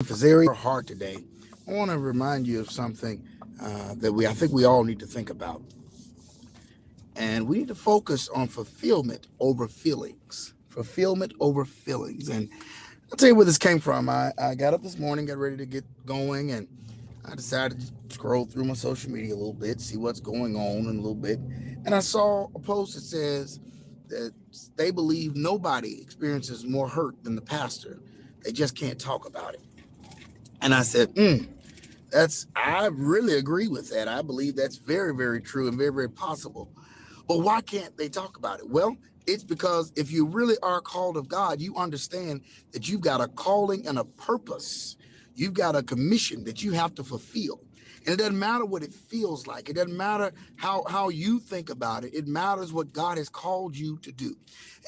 Fazeri heart today. I want to remind you of something that I think we all need to think about, and we need to focus on fulfillment over feelings. Fulfillment over feelings, and I'll tell you where this came from. I got up this morning, got ready to get going, and I decided to scroll through my social media a little bit, see what's going on in a little bit, and I saw a post that says that they believe nobody experiences more hurt than the pastor. They just can't talk about it. And I said, I really agree with that. I believe that's very, very true and very, very possible. But why can't they talk about it? Well, it's because if you really are called of God, you understand that you've got a calling and a purpose. You've got a commission that you have to fulfill. And it doesn't matter what it feels like. It doesn't matter how you think about it. It matters what God has called you to do.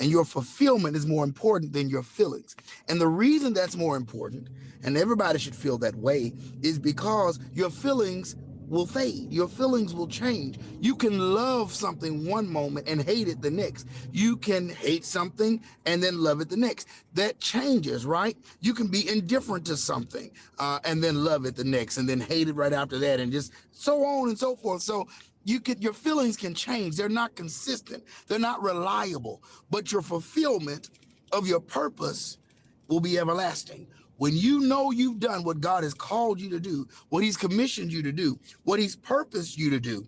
And your fulfillment is more important than your feelings. And the reason that's more important, and everybody should feel that way, is because your feelings will fade. Your feelings will change. You can love something one moment and hate it the next. You can hate something and then love it the next. That changes, right? You can be indifferent to something and then love it the next and then hate it right after that and just so on and so forth. So your feelings can change. They're not consistent. They're not reliable, but your fulfillment of your purpose will be everlasting. When you know you've done what God has called you to do, what he's commissioned you to do, what he's purposed you to do,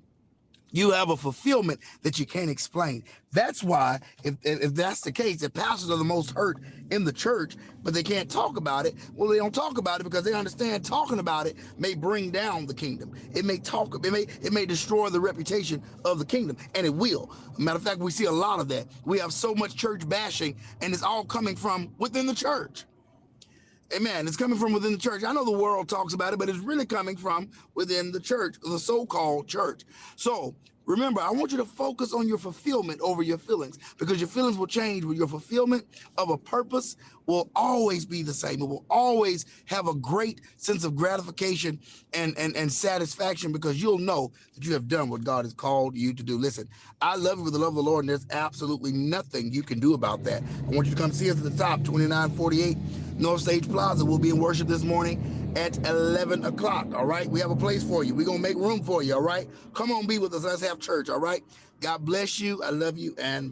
you have a fulfillment that you can't explain. That's why, if that's the case, if pastors are the most hurt in the church, but they can't talk about it, well, they don't talk about it because they understand talking about it may bring down the kingdom. It may destroy the reputation of the kingdom, and it will. Matter of fact, we see a lot of that. We have so much church bashing, and it's all coming from within the church. Amen. It's coming from within the church. I know the world talks about it, but it's really coming from within the church, the so-called church. So remember, I want you to focus on your fulfillment over your feelings, because your feelings will change, but your fulfillment of a purpose will always be the same. It will always have a great sense of gratification and satisfaction, because you'll know that you have done what God has called you to do. Listen, I love you with the love of the Lord, and there's absolutely nothing you can do about that. I want you to come see us at the top, 2948 North Stage Plaza. We'll be in worship this morning at 11 o'clock, all right? We have a place for you. We're going to make room for you, all right? Come on, be with us. Let's have church, all right? God bless you. I love you, and